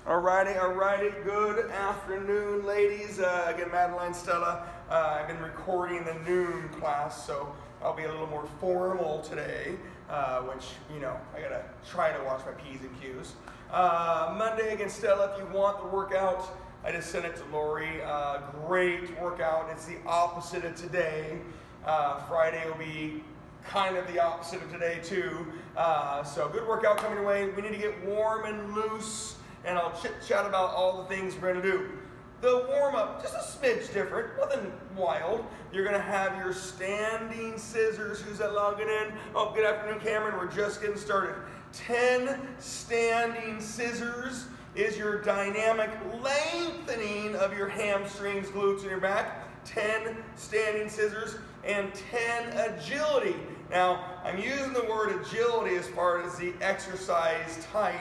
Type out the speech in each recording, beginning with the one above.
Alrighty. Good afternoon, ladies. Again, Madeline, Stella. I've been recording the noon class, so I'll be a little more formal today, which, I gotta try to watch my P's and Q's. Monday, again, Stella, if you want the workout, I just sent it to Lori. Great workout. It's the opposite of today. Friday will be kind of the opposite of today, too. So good workout coming away. We need to get warm and loose, and I'll chit-chat about all the things we're going to do. The warm-up, just a smidge different, nothing wild. You're going to have your standing scissors. Who's that logging in? Oh, good afternoon, Cameron. We're just getting started. 10 standing scissors is your dynamic lengthening of your hamstrings, glutes, and your back. 10 standing scissors and 10 agility. Now, I'm using the word agility as far as the exercise type,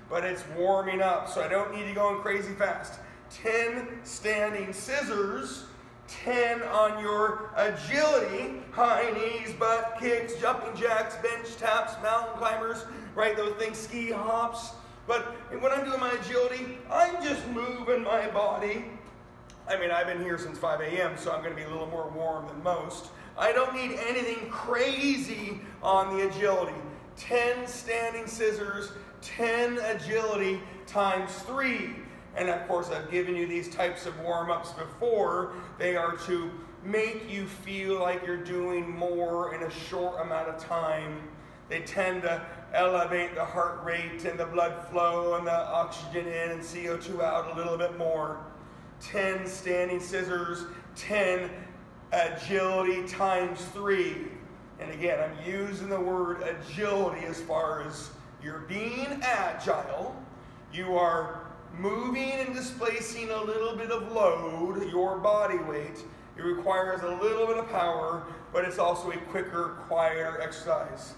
but it's warming up, so I don't need you going crazy fast. 10 standing scissors, 10 on your agility, high knees, butt kicks, jumping jacks, bench taps, mountain climbers, right, those things, ski hops. But when I'm doing my agility, I'm just moving my body. I mean, I've been here since 5 a.m., so I'm going to be a little more warm than most. I don't need anything crazy on the agility. 10 standing scissors, 10 agility times 3. And of course, I've given you these types of warm-ups before. They are to make you feel like you're doing more in a short amount of time. They tend to elevate the heart rate and the blood flow and the oxygen in and CO2 out a little bit more. 10 standing scissors, 10 agility times 3. And again, I'm using the word agility as far as you're being agile. You are moving and displacing a little bit of load, your body weight. It requires a little bit of power, but it's also a quicker, quieter exercise.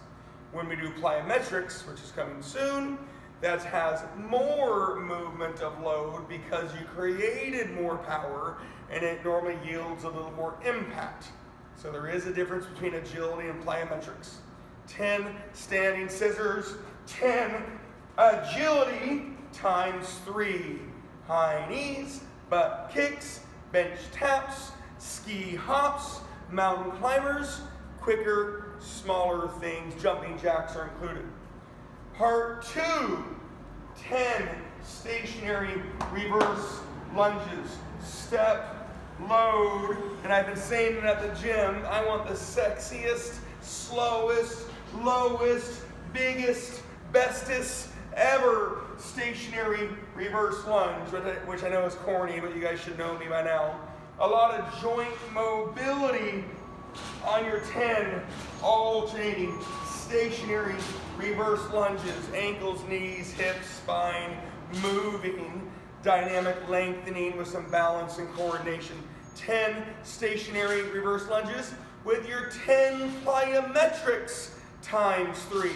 When we do plyometrics, which is coming soon, that has more movement of load because you created more power and it normally yields a little more impact. So there is a difference between agility and plyometrics. 10 standing scissors, 10 agility times 3. High knees, butt kicks, bench taps, ski hops, mountain climbers, quicker, smaller things, jumping jacks are included. Part 2, 10 stationary reverse lunges. Step, load, and I've been saying it at the gym, I want the sexiest, slowest, lowest, biggest, bestest ever stationary reverse lunge, which I know is corny, but you guys should know me by now. A lot of joint mobility on your 10 alternating stationary reverse lunges, ankles, knees, hips, spine, moving, dynamic lengthening with some balance and coordination. 10 stationary reverse lunges with your 10 plyometrics times 3.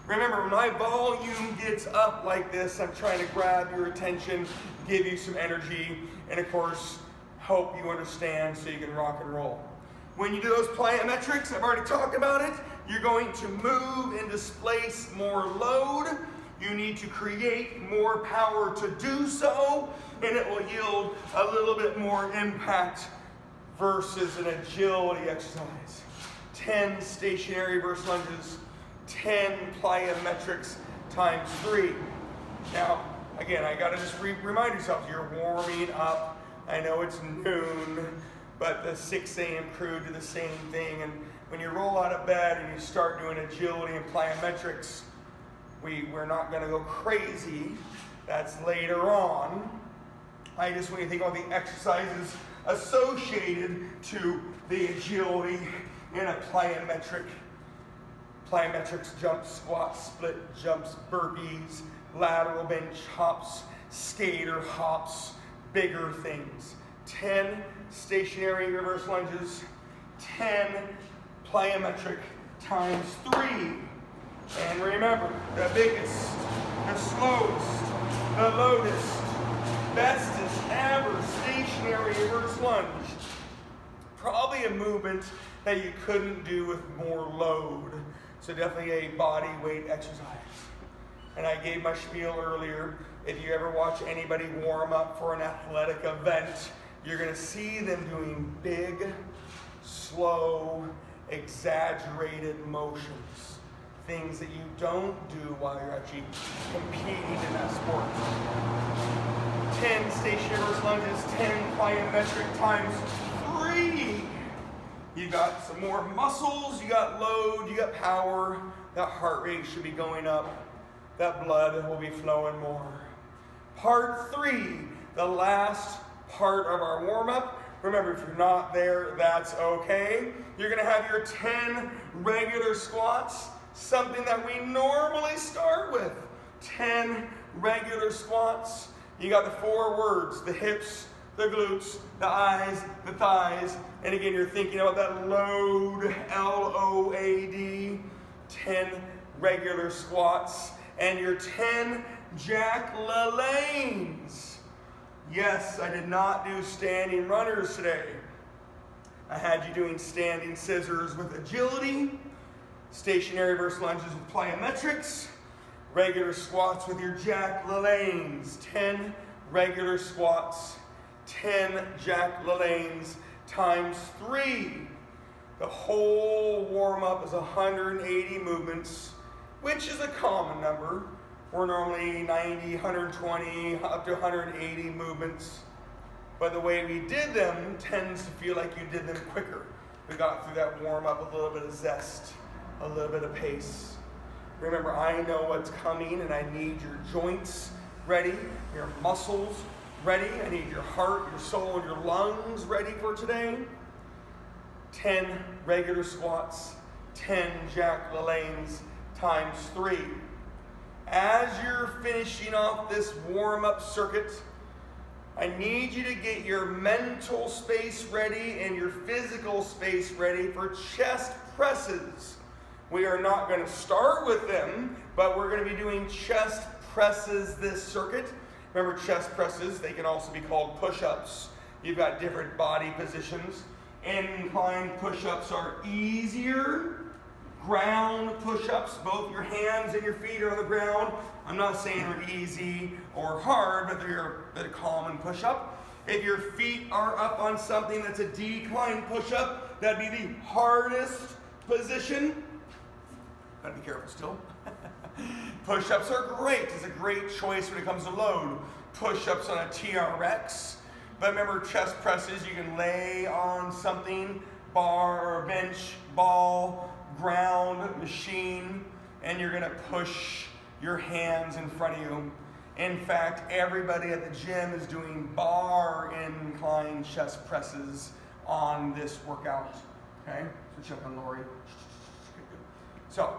Remember, when my volume gets up like this, I'm trying to grab your attention, give you some energy, and of course, help you understand so you can rock and roll. When you do those plyometrics, I've already talked about it, you're going to move and displace more load. You need to create more power to do so, and it will yield a little bit more impact versus an agility exercise. 10 stationary reverse lunges, 10 plyometrics times 3. Now, again, I gotta just remind yourself, you're warming up. I know it's noon, but the 6 a.m. crew do the same thing. And when you roll out of bed and you start doing agility and plyometrics, we're not gonna go crazy. That's later on. I just want you to think about the exercises associated to the agility in a plyometrics, jumps, squats, split jumps, burpees, lateral bench hops, skater hops, bigger things. 10 stationary reverse lunges, 10 plyometric times 3. And remember, the biggest, the slowest, the lowest, bestest ever stationary reverse lunge. Probably a movement that you couldn't do with more load. So definitely a body weight exercise. and I gave my spiel earlier. If you ever watch anybody warm up for an athletic event, you're going to see them doing big, slow, exaggerated motions. Things that you don't do while you're actually competing in that sport. 10 stationary reverse lunges, 10 plyometric times 3. You got some more muscles, you got load, you got power. That heart rate should be going up. That blood will be flowing more. Part 3, the last part of our warm-up. Remember, if you're not there, that's okay. You're going to have your 10 regular squats, something that we normally start with. 10 regular squats. You got the 4 words, the hips, the glutes, the eyes, the thighs. And again, you're thinking about that load, L-O-A-D. 10 regular squats. And your 10 Jack LaLannes. Yes, I did not do standing runners today. I had you doing standing scissors with agility, stationary reverse lunges with plyometrics, regular squats with your Jack LaLannes. 10 regular squats, 10 Jack LaLannes times 3. The whole warm-up is 180 movements, which is a common number. We're normally 90, 120, up to 180 movements. But the way we did them tends to feel like you did them quicker. We got through that warm-up with a little bit of zest, a little bit of pace. Remember, I know what's coming, and I need your joints ready, your muscles ready. I need your heart, your soul, and your lungs ready for today. 10 regular squats, 10 Jack LaLannes times 3. As you're finishing off this warm-up circuit, I need you to get your mental space ready and your physical space ready for chest presses. We are not going to start with them, but we're going to be doing chest presses this circuit. Remember, chest presses, they can also be called push-ups. You've got different body positions. Incline push-ups are easier. Ground push-ups, both your hands and your feet are on the ground. I'm not saying they're easy or hard, but they're a common push-up. If your feet are up on something that's a decline push-up, that'd be the hardest position. Gotta be careful still. Push-ups are great. It's a great choice when it comes to load. Push-ups on a TRX. But remember, chest presses, you can lay on something, bar or bench, ball, ground, machine, and you're gonna push your hands in front of you. In fact, everybody at the gym is doing bar incline chest presses on this workout. Okay, so check on Lori. So,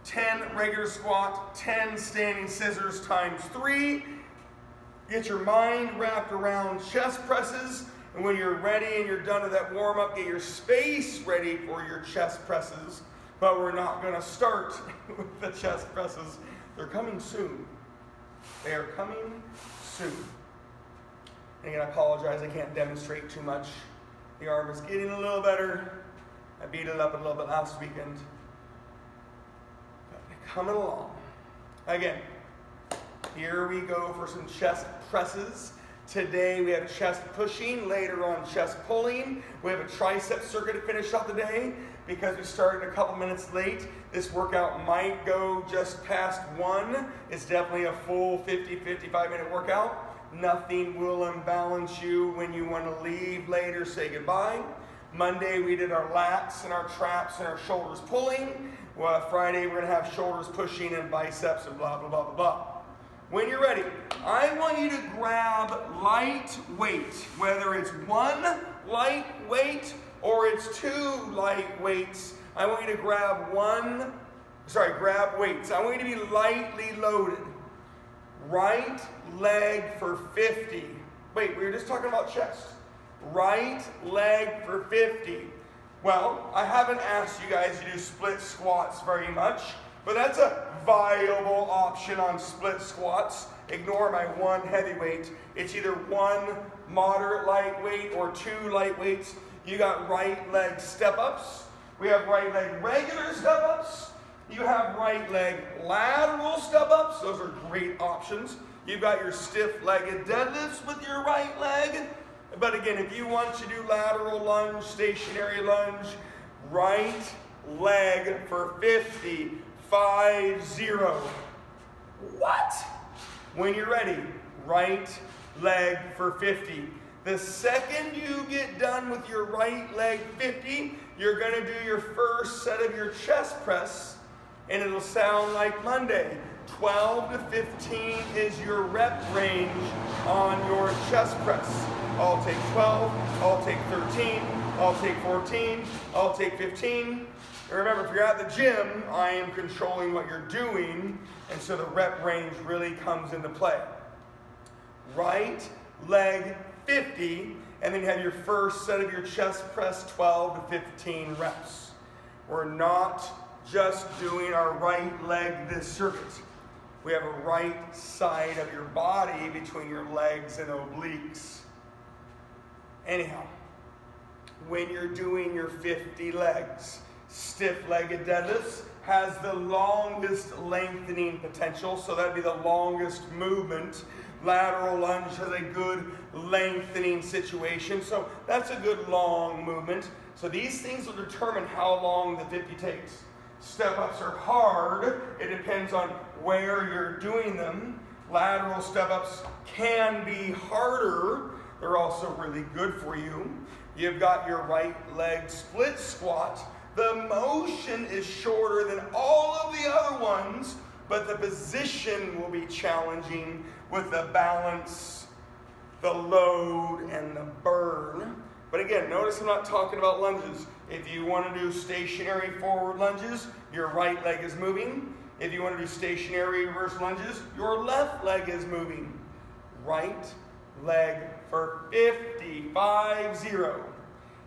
10 regular squat, 10 standing scissors times 3. Get your mind wrapped around chest presses. And when you're ready and you're done with that warm-up, get your space ready for your chest presses. But we're not going to start with the chest presses. They're coming soon. They are coming soon. And again, I apologize, I can't demonstrate too much. The arm is getting a little better. I beat it up a little bit last weekend. But coming along. Again, here we go for some chest presses. Today we have chest pushing, later on chest pulling. We have a triceps circuit to finish off the day. Because we started a couple minutes late, this workout might go just past 1. It's definitely a full 50-55 minute workout. Nothing will imbalance you when you want to leave later, say goodbye. Monday we did our lats and our traps and our shoulders pulling. Well, Friday we're going to have shoulders pushing and biceps and blah, blah, blah, blah, blah. When you're ready, I want you to grab light weight, whether it's 1 light weight or it's 2 light weights. I want you to grab weights. I want you to be lightly loaded. Right leg for 50. Wait, we were just talking about chest. Right leg for 50. Well, I haven't asked you guys to do split squats very much, but that's a viable option on split squats. Ignore my 1 heavyweight. It's either 1 moderate lightweight or 2 lightweights. You got right leg step-ups. We have right leg regular step-ups. You have right leg lateral step-ups. Those are great options. You've got your stiff-legged deadlifts with your right leg. But again, if you want to do lateral lunge, stationary lunge, right leg for 50, 5-0. What? When you're ready, right leg for 50. The second you get done with your right leg 50, you're going to do your first set of your chest press, and it'll sound like Monday. 12 to 15 is your rep range on your chest press. I'll take 12, I'll take 13, I'll take 14, I'll take 15. And remember, if you're at the gym, I am controlling what you're doing, and so the rep range really comes into play. Right leg 50, and then you have your first set of your chest press 12 to 15 reps. We're not just doing our right leg this circuit. We have a right side of your body between your legs and obliques. Anyhow, when you're doing your 50 legs, stiff-legged deadlifts has the longest lengthening potential, so that'd be the longest movement. Lateral lunge has a good lengthening situation, so that's a good long movement. So these things will determine how long the 50 takes. Step-ups are hard. It depends on where you're doing them. Lateral step-ups can be harder. They're also really good for you. You've got your right leg split squat. The motion is shorter than all of the other ones, but the position will be challenging with the balance, the load, and the burn. But again, notice I'm not talking about lunges. If you want to do stationary forward lunges, your right leg is moving. If you want to do stationary reverse lunges, your left leg is moving. Right leg for 50, 5-0.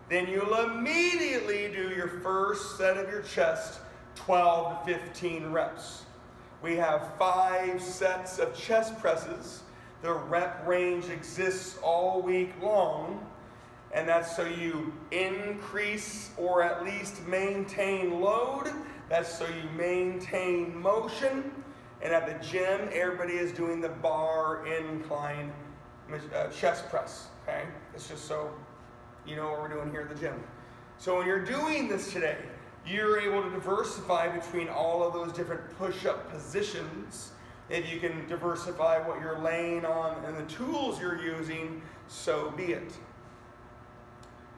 Then you'll immediately do your first set of your chest, 12 to 15 reps. We have 5 sets of chest presses. The rep range exists all week long, and that's so you increase or at least maintain load. That's so you maintain motion. And at the gym, everybody is doing the bar incline chest press, okay? It's just so you know what we're doing here at the gym. So when you're doing this today, you're able to diversify between all of those different push-up positions. If you can diversify what you're laying on and the tools you're using, so be it.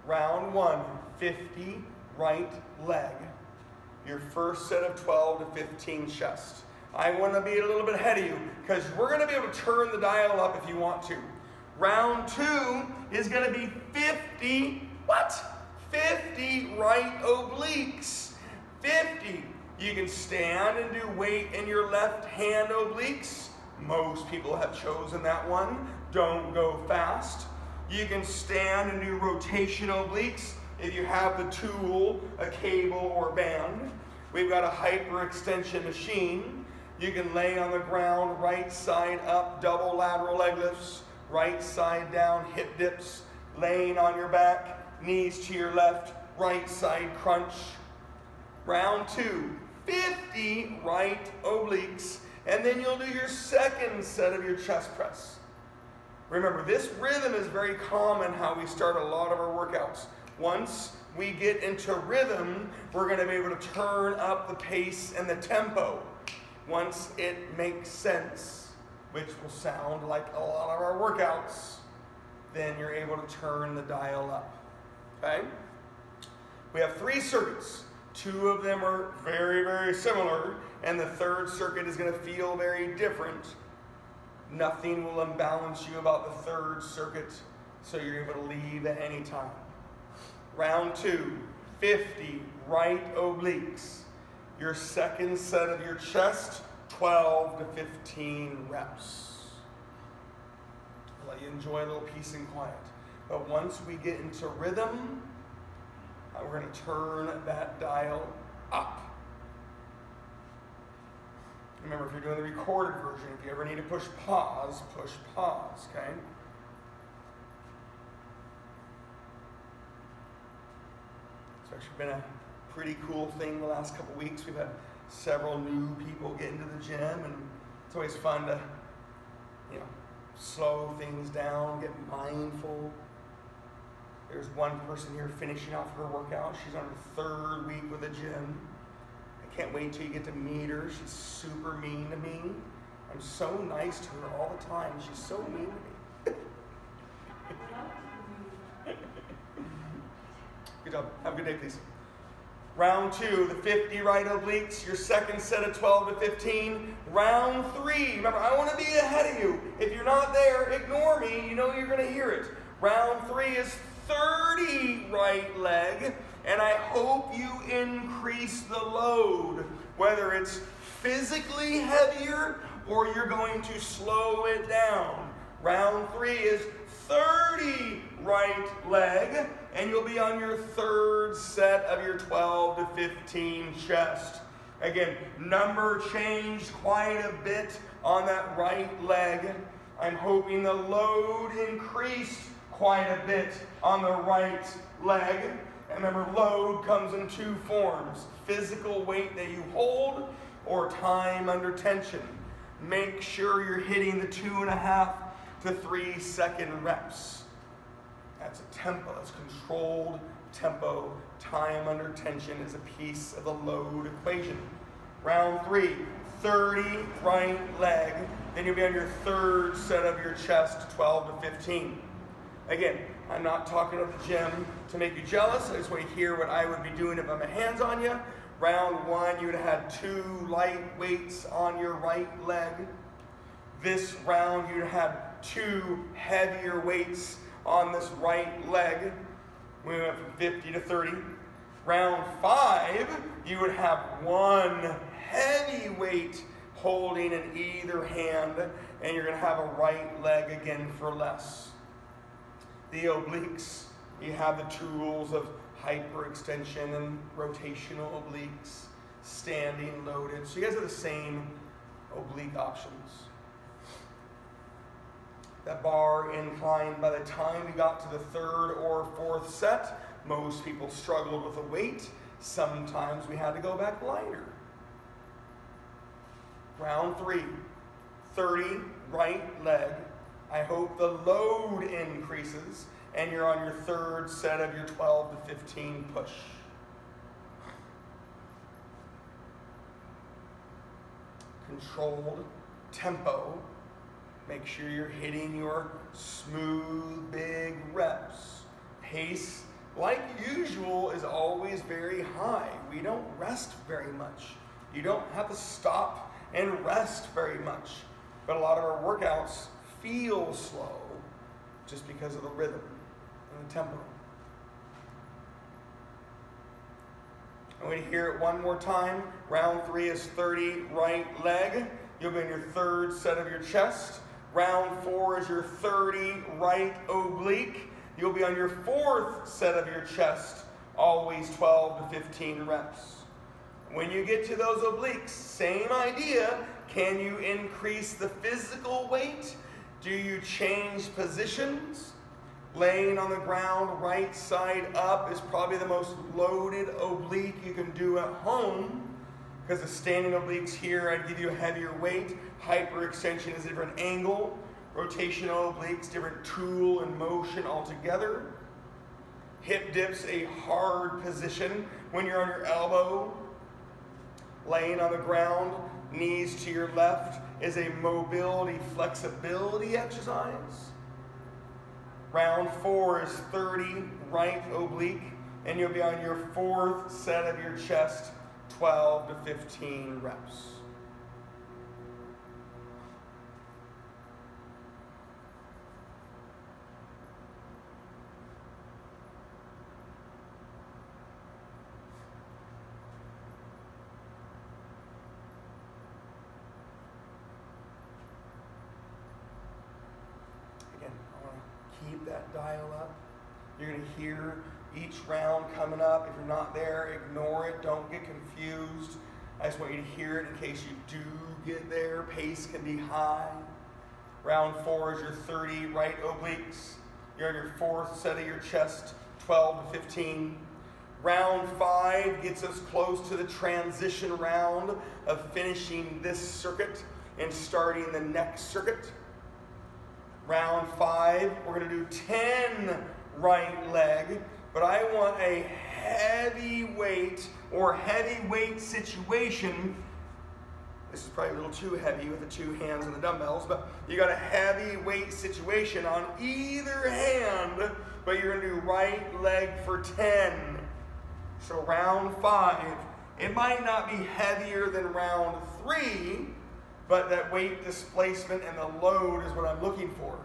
Round 1, 50 right leg. Your first set of 12 to 15 chest. I want to be a little bit ahead of you because we're going to be able to turn the dial up if you want to. Round 2 is going to be 50, what? 50 right obliques. 50. You can stand and do weight in your left hand obliques. Most people have chosen that one. Don't go fast. You can stand and do rotation obliques if you have the tool, a cable or band. We've got a hyperextension machine. You can lay on the ground, right side up, double lateral leg lifts, right side down, hip dips, laying on your back, knees to your left, right side crunch. Round 2, 50 right obliques, and then you'll do your second set of your chest press. Remember, this rhythm is very common how we start a lot of our workouts. Once we get into rhythm, we're going to be able to turn up the pace and the tempo. Once it makes sense, which will sound like a lot of our workouts, then you're able to turn the dial up. Okay? We have 3 circuits. 2 of them are very, very similar, and the third circuit is going to feel very different. Nothing will imbalance you about the third circuit, so you're able to leave at any time. Round 2, 50 right obliques. Your second set of your chest, 12 to 15 reps. I'll let you enjoy a little peace and quiet. But once we get into rhythm, we're going to turn that dial up. Remember, if you're doing the recorded version, if you ever need to push pause, okay? It's actually been a pretty cool thing the last couple weeks. We've had several new people get into the gym, and it's always fun to, slow things down, get mindful. There's one person here finishing off her workout. She's on her 3rd week with the gym. I can't wait till you get to meet her. She's super mean to me. I'm so nice to her all the time. She's so mean to me. Good job. Have a good day, please. Round 2, the 50 right obliques, your second set of 12 to 15. Round 3, remember, I want to be ahead of you. If you're not there, ignore me. You know you're going to hear it. Round 3 is 30 right leg, and I hope you increase the load, whether it's physically heavier or you're going to slow it down. Round 3 is 30 right leg, and you'll be on your 3rd set of your 12 to 15 chest. Again, number changed quite a bit on that right leg. I'm hoping the load increased quite a bit on the right leg. And remember, load comes in 2 forms: physical weight that you hold or time under tension. Make sure you're hitting the 2.5 to 3 second reps. That's a tempo, that's controlled tempo. Time under tension is a piece of the load equation. Round 3, 30 right leg. Then you'll be on your 3rd set of your chest, 12 to 15. Again, I'm not talking at the gym to make you jealous. I just want you to hear what I would be doing if I had my hands on you. Round 1, you would have had 2 light weights on your right leg. This round, you'd have 2 heavier weights on this right leg. We went from 50 to 30. Round 5, you would have 1 heavy weight holding in either hand, and you're going to have a right leg again for less. The obliques, you have the tools of hyperextension and rotational obliques, standing, loaded. So you guys have the same oblique options. That bar incline, by the time we got to the 3rd or 4th set, most people struggled with the weight. Sometimes we had to go back lighter. Round 3, 30 right leg. I hope the load increases and you're on your 3rd set of your 12 to 15 push. Controlled tempo. Make sure you're hitting your smooth, big reps. Pace, like usual, is always very high. We don't rest very much. You don't have to stop and rest very much. But a lot of our workouts feel slow just because of the rhythm and the tempo. I'm going to hear it one more time. Round 3 is 30 right leg. You'll be in your 3rd set of your chest. Round 4 is your 30 right oblique. You'll be on your 4th set of your chest, always 12 to 15 reps. When you get to those obliques, same idea. Can you increase the physical weight? Do you change positions? Laying on the ground, right side up, is probably the most loaded oblique you can do at home. Because the standing obliques here, I'd give you a heavier weight. Hyperextension is a different angle. Rotational obliques, different tool and motion altogether. Hip dips, a hard position when you're on your elbow. Laying on the ground, knees to your left, is a mobility, flexibility exercise. Round 4 is 30 right oblique, and you'll be on your 4th set of your chest, 12 to 15 reps. Again, I want to keep that dial up. You're going to hear each round coming up. If you're not there, ignore it. Don't get confused. I just want you to hear it in case you do get there. Pace can be high. Round 4 is your 30 right obliques. You're on your 4th set of your chest, 12 to 15. Round 5 gets us close to the transition round of finishing this circuit and starting the next circuit. Round 5, we're going to do 10 right leg, but I want a heavy weight or heavyweight situation. This is probably a little too heavy with the 2 hands and the dumbbells, but you got a heavy weight situation on either hand, but you're going to do right leg for 10. So round 5, it might not be heavier than round 3, but that weight displacement and the load is what I'm looking for.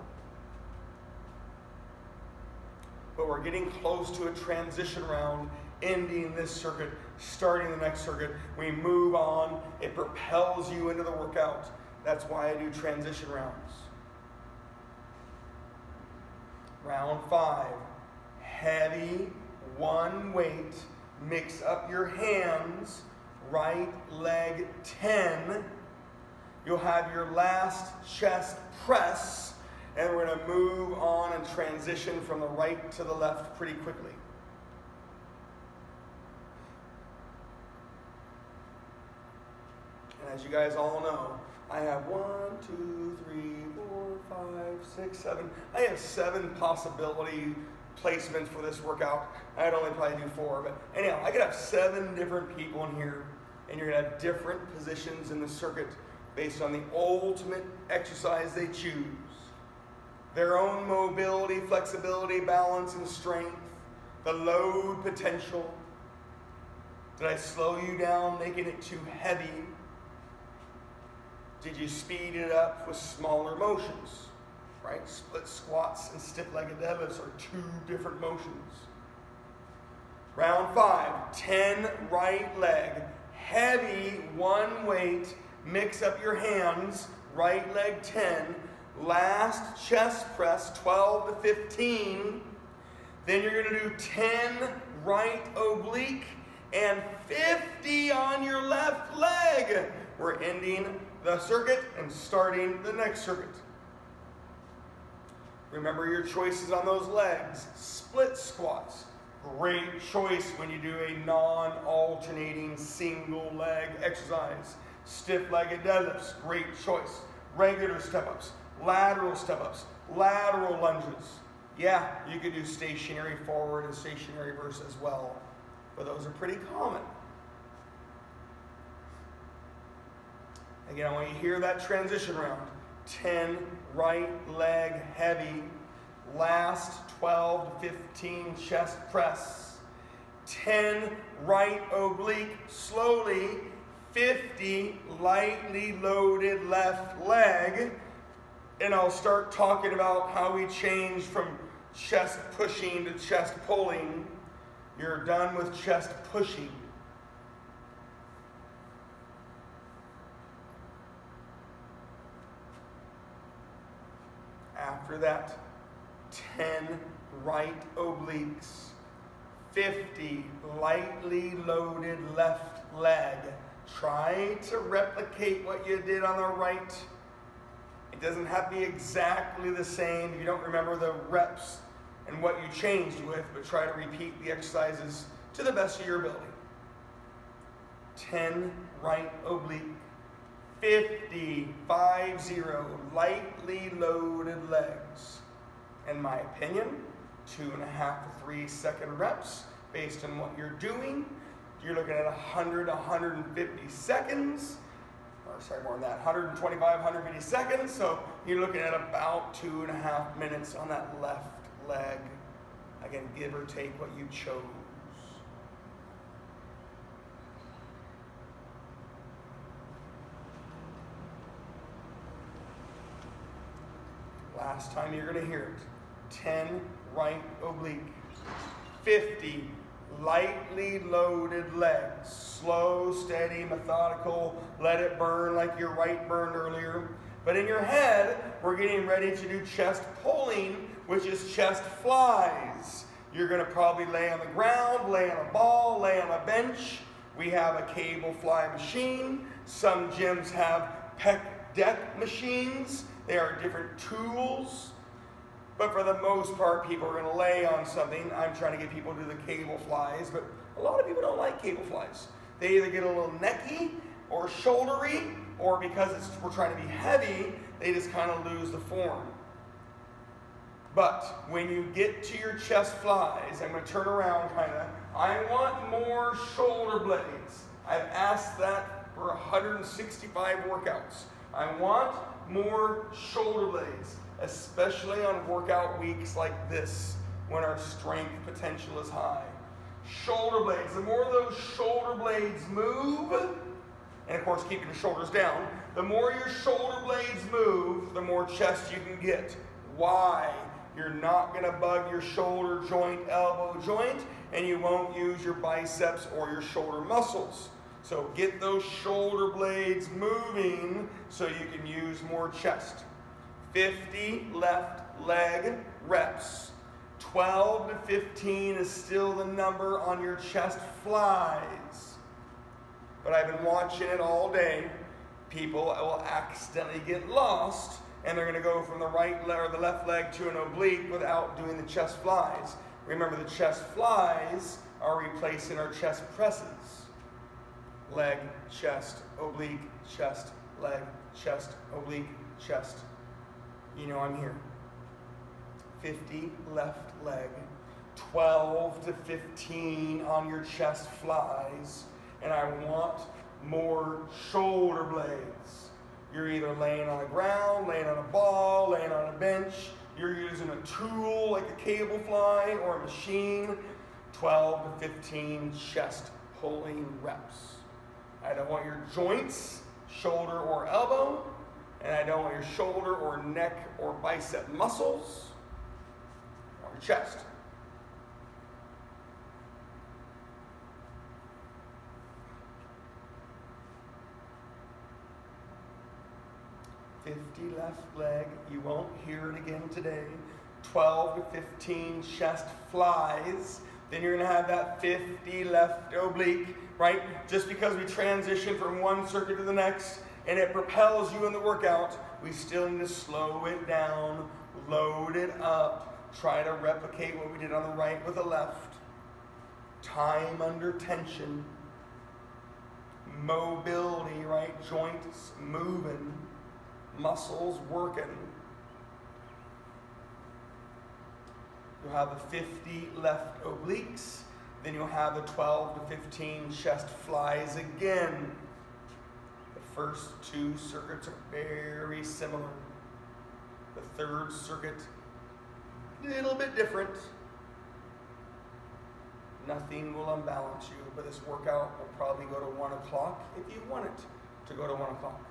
But we're getting close to a transition round, ending this circuit, starting the next circuit. We move on. It propels you into the workout. That's why I do transition rounds. Round 5, heavy, 1 weight. Mix up your hands, right leg 10. You'll have your last chest press, and we're going to move on and transition from the right to the left pretty quickly. And as you guys all know, I have 1, 2, 3, 4, 5, 6, 7. I have 7 possibility placements for this workout. I'd only probably do 4, but anyhow, I could have 7 different people in here, and you're going to have different positions in the circuit based on the ultimate exercise they choose. Their own mobility, flexibility, balance, and strength, the load potential. Did I slow you down, making it too heavy? Did you speed it up with smaller motions? Right? Split squats and stiff-legged deadlifts are 2 different motions. Round 5, 10 right leg, heavy 1 weight. Mix up your hands, right leg 10, last chest press 12 to 15, then you're going to do 10 right oblique and 50 on your left leg. We're ending the circuit and starting the next circuit. Remember your choices on those legs. Split squats, great choice when you do a non-alternating single leg exercise. Stiff-legged deadlifts, great choice. Regular step-ups, lateral lunges. Yeah, you could do stationary forward and stationary reverse as well, but those are pretty common. Again, I want you to hear that transition round. 10 right leg heavy, last 12 to 15 chest press. 10 right oblique slowly, 50 lightly loaded left leg, and I'll start talking about how we change from chest pushing to chest pulling. You're done with chest pushing. After that, 10 right obliques, 50 lightly loaded left leg. Try to replicate what you did on the right. It doesn't have to be exactly the same if you don't remember the reps and what you changed with, but try to repeat the exercises to the best of your ability. 10 right oblique, 50 lightly loaded legs. In my opinion, 2.5 to 3 second reps based on what you're doing. You're looking at 100 to 150 seconds, or sorry, more than that, 125, 150 seconds. So you're looking at about 2.5 minutes on that left leg. Again, give or take what you chose. Last time you're going to hear it. 10 right oblique, 50 lightly loaded legs. Slow, steady, methodical. Let it burn like your right burned earlier. But in your head, we're getting ready to do chest pulling, which is chest flies. You're going to probably lay on the ground, lay on a ball, lay on a bench. We have a cable fly machine. Some gyms have pec deck machines. They are different tools. But for the most part, people are going to lay on something. I'm trying to get people to do the cable flies, but A lot of people don't like cable flies. They either get a little necky or shouldery, or because we're trying to be heavy, they just kind of lose the form. But when you get to your chest flies, I'm going to turn around kind of. I want more shoulder blades. I've asked that for 165 workouts. I want more shoulder blades, especially on workout weeks like this when our strength potential is high. Shoulder blades, the more those shoulder blades move, and of course keeping your shoulders down, the more your shoulder blades move, the more chest you can get. Why? You're not going to bug your shoulder joint, elbow joint, and you won't use your biceps or your shoulder muscles. So get those shoulder blades moving so you can use more chest. 50 left leg reps. 12 to 15 is still the number on your chest flies. But I've been watching it all day. People will accidentally get lost, and they're going to go from the right leg or the left leg to an oblique without doing the chest flies. Remember, the chest flies are replacing our chest presses. Leg, chest, oblique, chest, leg, chest, oblique, chest. You know I'm here. 50 left leg, 12 to 15 on your chest flies, and I want more shoulder blades. You're either laying on the ground, laying on a ball, laying on a bench, you're using a tool like a cable fly or a machine. 12 to 15 chest pulling reps. I don't want your joints, shoulder or elbow, and I don't want your shoulder or neck or bicep muscles or your chest. Left leg, you won't hear it again today. 12 to 15 chest flies. Then you're going to have that 50 left oblique, right? Just because we transition from one circuit to the next and it propels you in the workout, we still need to slow it down, load it up, try to replicate what we did on the right with the left. Time under tension, mobility, right? Joints moving, muscles working. You'll have the 50 left obliques, then you'll have the 12 to 15 chest flies again. The first two circuits are very similar. The third circuit, a little bit different. Nothing will unbalance you, but this workout will probably go to 1 o'clock if you want it to go to 1 o'clock.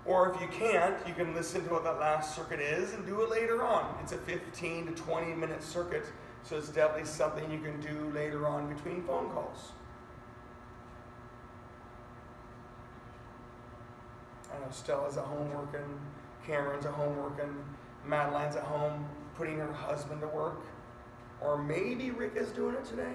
Or if you can't, you can listen to what that last circuit is and do it later on. It's a 15 to 20 minute circuit, so it's definitely something you can do later on between phone calls. I know Stella's at home working, Cameron's at home working, Madeline's at home putting her husband to work. Or maybe Rick is doing it today.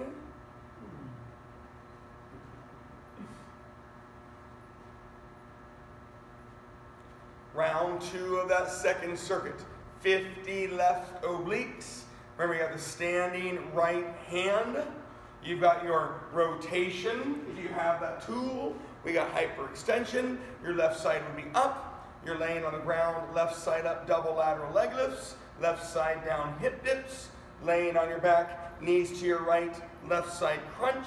Round 2 of that second circuit. 50 left obliques. Remember, you have the standing right hand. You've got your rotation. If you have that tool, we got hyperextension. Your left side would be up. You're laying on the ground, left side up, double lateral leg lifts. Left side down, hip dips. Laying on your back, knees to your right, left side crunch.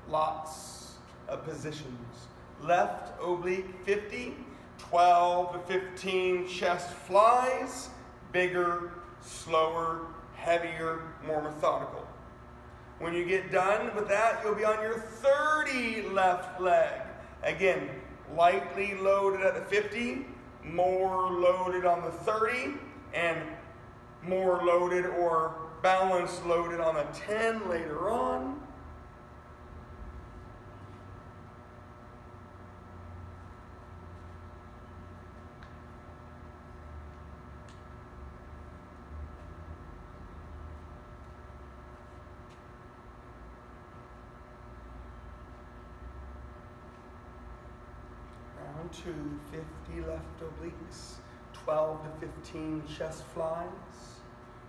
Lots of positions. Left oblique 50. 12 to 15 chest flies, bigger, slower, heavier, more methodical. When you get done with that, you'll be on your 30 left leg. Again, lightly loaded at the 50, more loaded on the 30, and more loaded or balance loaded on the 10 later on. Round 2, 50 left obliques, 12 to 15 chest flies.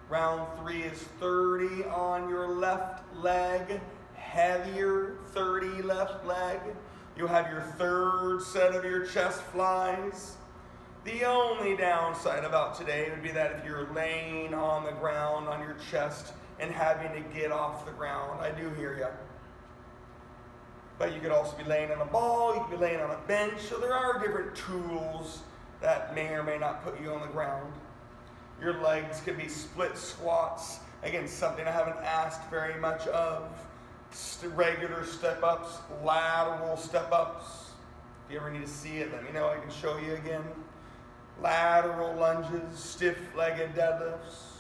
Round 3 is 30 on your left leg, heavier 30 left leg. You'll have your third set of your chest flies. The only downside about today would be that if you're laying on the ground on your chest and having to get off the ground, I do hear you. But you could also be laying on a ball, you could be laying on a bench, so there are different tools that may or may not put you on the ground. Your legs could be split squats. Again, something I haven't asked very much of. Regular step-ups, lateral step-ups. If you ever need to see it, let me know, I can show you again. Lateral lunges, stiff-legged deadlifts.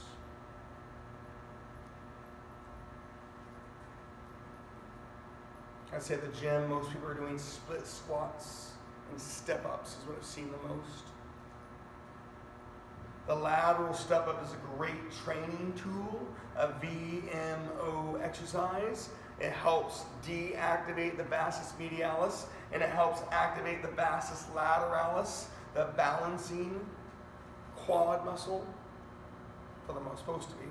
I'd say at the gym, most people are doing split squats and step-ups is what I've seen the most. The lateral step-up is a great training tool, a VMO exercise. It helps deactivate the vastus medialis, and it helps activate the vastus lateralis, the balancing quad muscle, for the most supposed to be.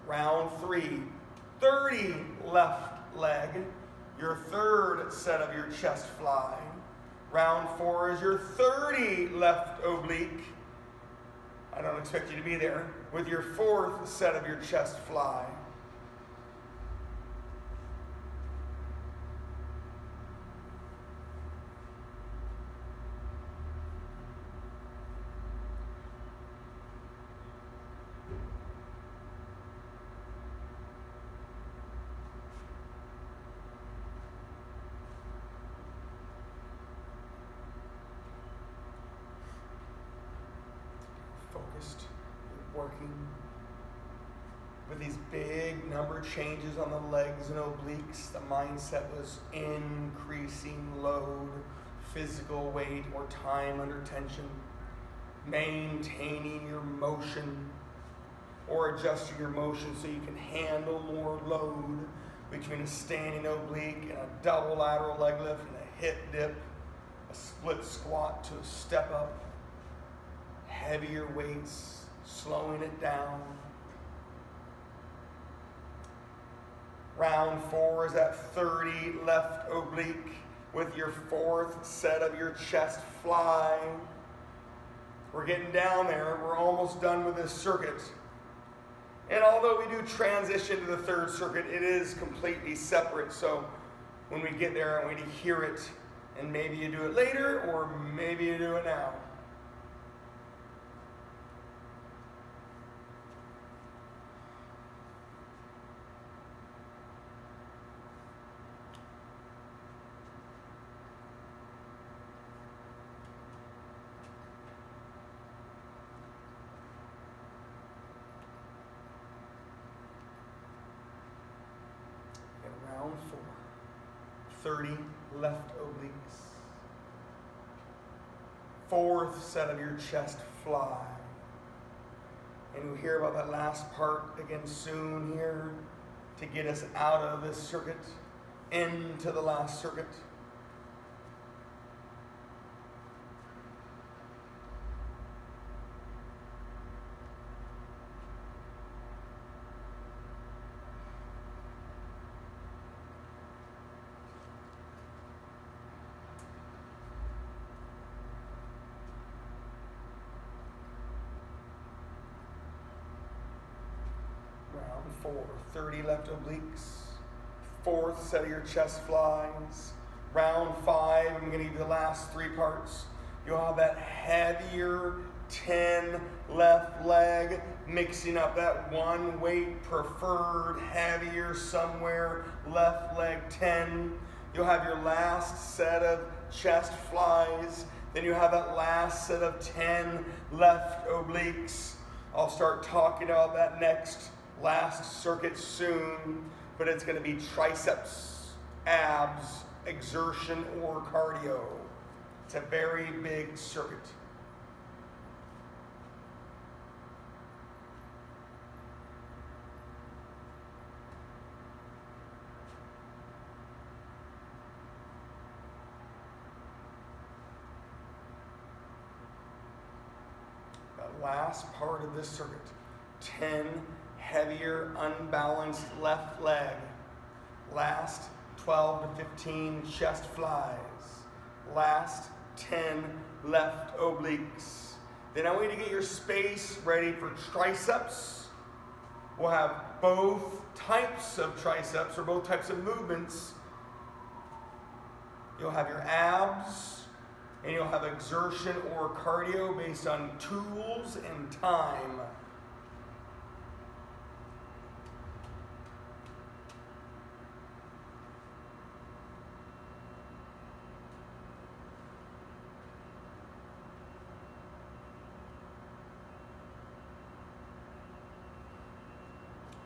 Round 3, 30 left leg, your third set of your chest fly. Round 4 is your 30 left oblique. I don't expect you to be there. With your fourth set of your chest fly. Focused, working with these big number changes on the legs and obliques. The mindset was increasing load, physical weight, or time under tension, maintaining your motion or adjusting your motion so you can handle more load between a standing oblique and a double lateral leg lift and a hip dip, a split squat to a step up. Heavier weights, slowing it down. Round 4 is that 30 left oblique with your fourth set of your chest fly. We're getting down there. We're almost done with this circuit. And although we do transition to the third circuit, it is completely separate. So when we get there, I want you to hear it. And maybe you do it later, or maybe you do it now. Round 4, 30 left obliques. Fourth set of your chest fly. And you'll hear about that last part again soon here to get us out of this circuit, into the last circuit. Round 4, 30 left obliques. Fourth set of your chest flies. Round 5, I'm going to give you the last 3 parts. You'll have that heavier 10 left leg, mixing up that one weight preferred, heavier somewhere, left leg 10. You'll have your last set of chest flies. Then you have that last set of 10 left obliques. I'll start talking about that next last circuit soon, but it's going to be triceps, abs, exertion, or cardio. It's a very big circuit. That last part of this circuit, 10 heavier, unbalanced left leg. Last 12 to 15 chest flies. Last 10 left obliques. Then I want you to get your space ready for triceps. We'll have both types of triceps, or both types of movements. You'll have your abs, and you'll have exertion or cardio based on tools and time.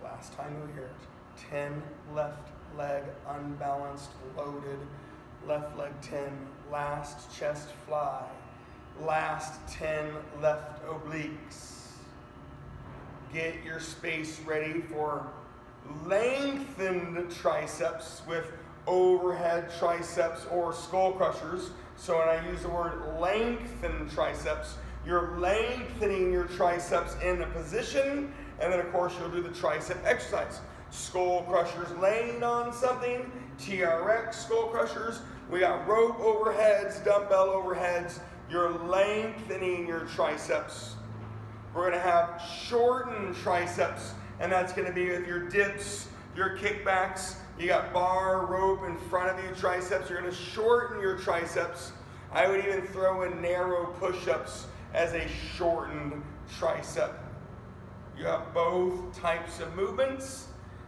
Last time you'll hear it. 10 left leg unbalanced, loaded. Left leg 10, last chest fly. Last 10 left obliques. Get your space ready for lengthened triceps with overhead triceps or skull crushers. So when I use the word lengthen triceps, you're lengthening your triceps in a position, and then of course you'll do the tricep exercise. Skull crushers laying on something, TRX skull crushers. We got rope overheads, dumbbell overheads. You're lengthening your triceps. We're going to have shortened triceps, and that's going to be with your dips, your kickbacks. You got bar, rope in front of you, triceps. You're going to shorten your triceps. I would even throw in narrow push-ups as a shortened tricep. You have both types of movements.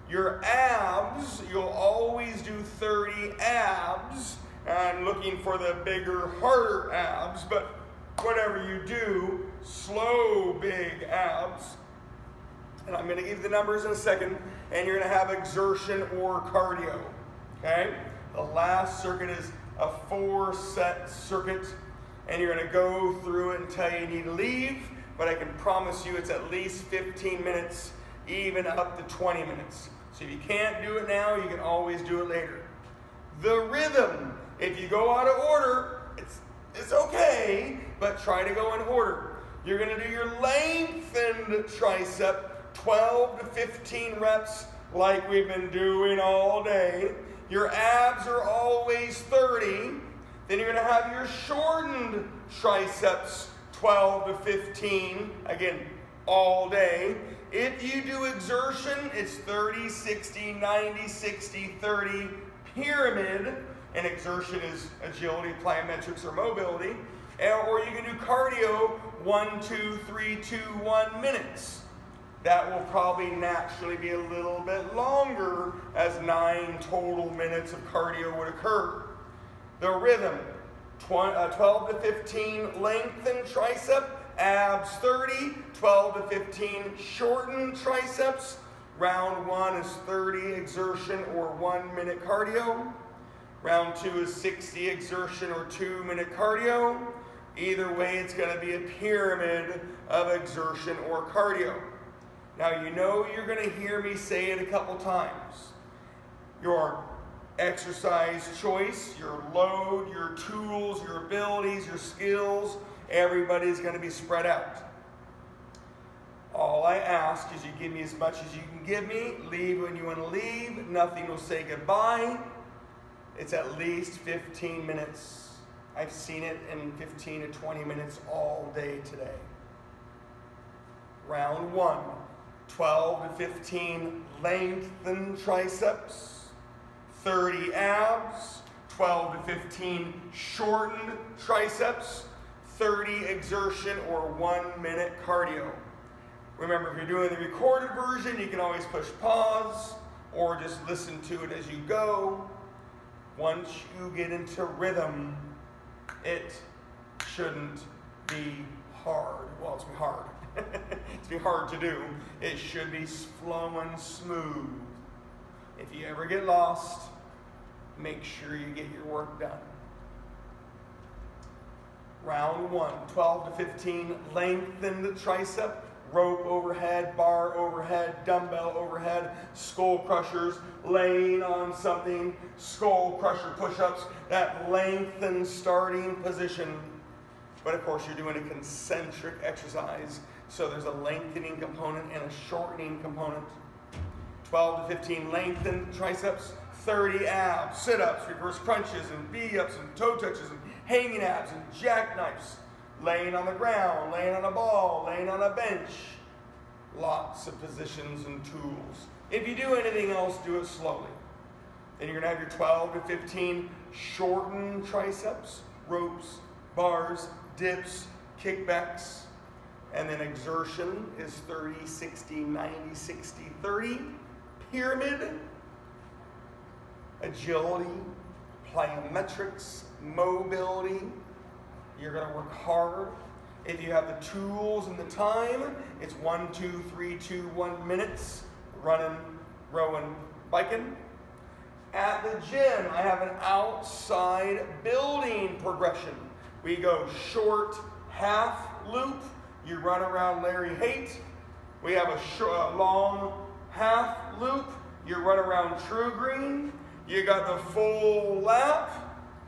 Your abs, you'll always do 30 abs. I'm looking for the bigger, harder abs, but whatever you do, slow, big abs. And I'm going to give you the numbers in a second, and you're going to have exertion or cardio. Okay? The last circuit is a 4-set circuit, and you're going to go through it until you need to leave, but I can promise you it's at least 15 minutes, even up to 20 minutes. So if you can't do it now, you can always do it later. The rhythm, if you go out of order, it's okay, but try to go in order. You're going to do your lengthened tricep, 12 to 15 reps like we've been doing all day. Your abs are always 30. Then you're going to have your shortened triceps, 12 to 15, again, all day. If you do exertion, it's 30, 60, 90, 60, 30 pyramid. And exertion is agility, plyometrics, or mobility. Or you can do cardio, 1, 2, 3, 2, 1 minutes. That will probably naturally be a little bit longer, as 9 total minutes of cardio would occur. The rhythm, 12 to 15 lengthened tricep, abs 30, 12 to 15 shortened triceps. Round 1 is 30 exertion or 1 minute cardio. Round 2 is 60 exertion or 2 minute cardio. Either way, it's going to be a pyramid of exertion or cardio. Now, you know you're going to hear me say it a couple times. Your exercise choice, your load, your tools, your abilities, your skills, everybody's going to be spread out. All I ask is you give me as much as you can give me. Leave when you want to leave. Nothing will say goodbye. It's at least 15 minutes. I've seen it in 15 to 20 minutes all day today. Round 1, 12 to 15 lengthened triceps, 30 abs, 12 to 15 shortened triceps, 30 exertion or 1 minute cardio. Remember, if you're doing the recorded version, you can always push pause or just listen to it as you go. Once you get into rhythm, it shouldn't be hard. Well, it's be hard. It's be hard to do. It should be flowing smooth. If you ever get lost, make sure you get your work done. Round 1, 12 to 15 lengthened tricep, rope overhead, bar overhead, dumbbell overhead, skull crushers, laying on something, skull crusher push-ups, that lengthened starting position. But of course, you're doing a concentric exercise, so there's a lengthening component and a shortening component. 12 to 15 lengthened triceps, 30 abs, sit-ups, reverse crunches, and V-ups, and toe touches, and hanging abs, and jackknives, laying on the ground, laying on a ball, laying on a bench. Lots of positions and tools. If you do anything else, do it slowly. Then you're going to have your 12 to 15 shortened triceps, ropes, bars, dips, kickbacks. And then exertion is 30, 60, 90, 60, 30. Pyramid, agility, plyometrics, mobility. You're going to work hard. If you have the tools and the time, it's 1, 2, 3, 2, 1 minutes. Running, rowing, biking. At the gym, I have an outside building progression. We go short half loop. You run around Larry Haight. We have a long half loop. You run around True Green. You got the full lap,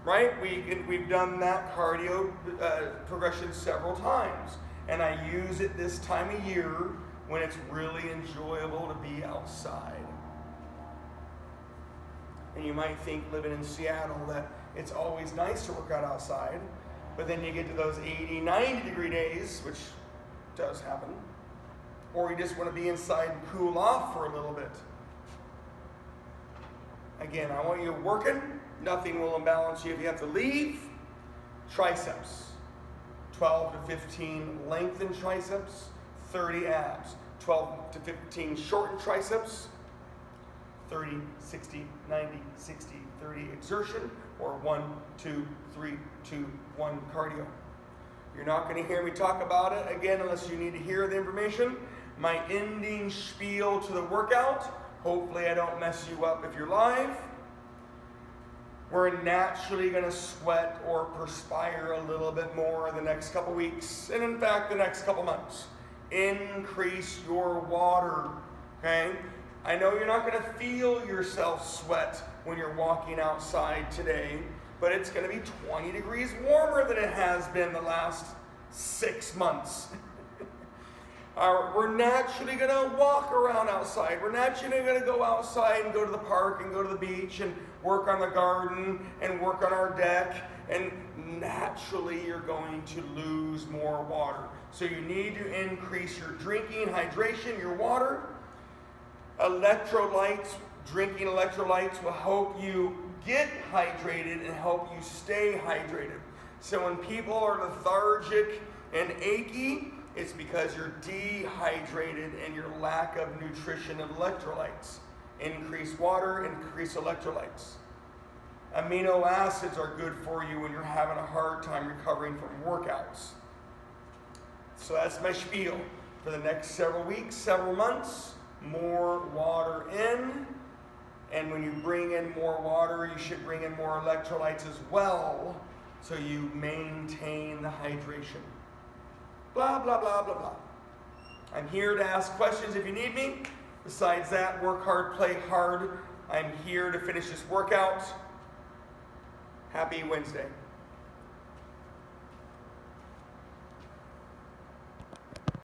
right? We've done that cardio progression several times. And I use it this time of year when it's really enjoyable to be outside. And you might think, living in Seattle, that it's always nice to work out outside, but then you get to those 80, 90 degree days, which does happen, or you just want to be inside and cool off for a little bit. Again, I want you working. Nothing will imbalance you if you have to leave. Triceps, 12 to 15 lengthened triceps, 30 abs. 12 to 15 shortened triceps, 30, 60, 90, 60, 30 exertion, or 1, 2, 3, 2, 1 cardio. You're not going to hear me talk about it again unless you need to hear the information. My ending spiel to the workout. Hopefully I don't mess you up if you're live. We're naturally going to sweat or perspire a little bit more the next couple weeks, and in fact the next couple months. Increase your water, okay? I know you're not going to feel yourself sweat when you're walking outside today, but it's going to be 20 degrees warmer than it has been the last 6 months. We're naturally going to walk around outside. We're naturally going to go outside and go to the park and go to the beach and work on the garden and work on our deck, and naturally you're going to lose more water. So you need to increase your drinking, hydration, your water. Electrolytes, drinking electrolytes will help you get hydrated and help you stay hydrated. So when people are lethargic and achy, it's because you're dehydrated and your lack of nutrition of electrolytes. Increase water, increase electrolytes. Amino acids are good for you when you're having a hard time recovering from workouts. So that's my spiel for the next several weeks, several months. More water in. And when you bring in more water, you should bring in more electrolytes as well, so you maintain the hydration. Blah, blah, blah, blah, blah. I'm here to ask questions if you need me. Besides that, work hard, play hard. I'm here to finish this workout. Happy Wednesday.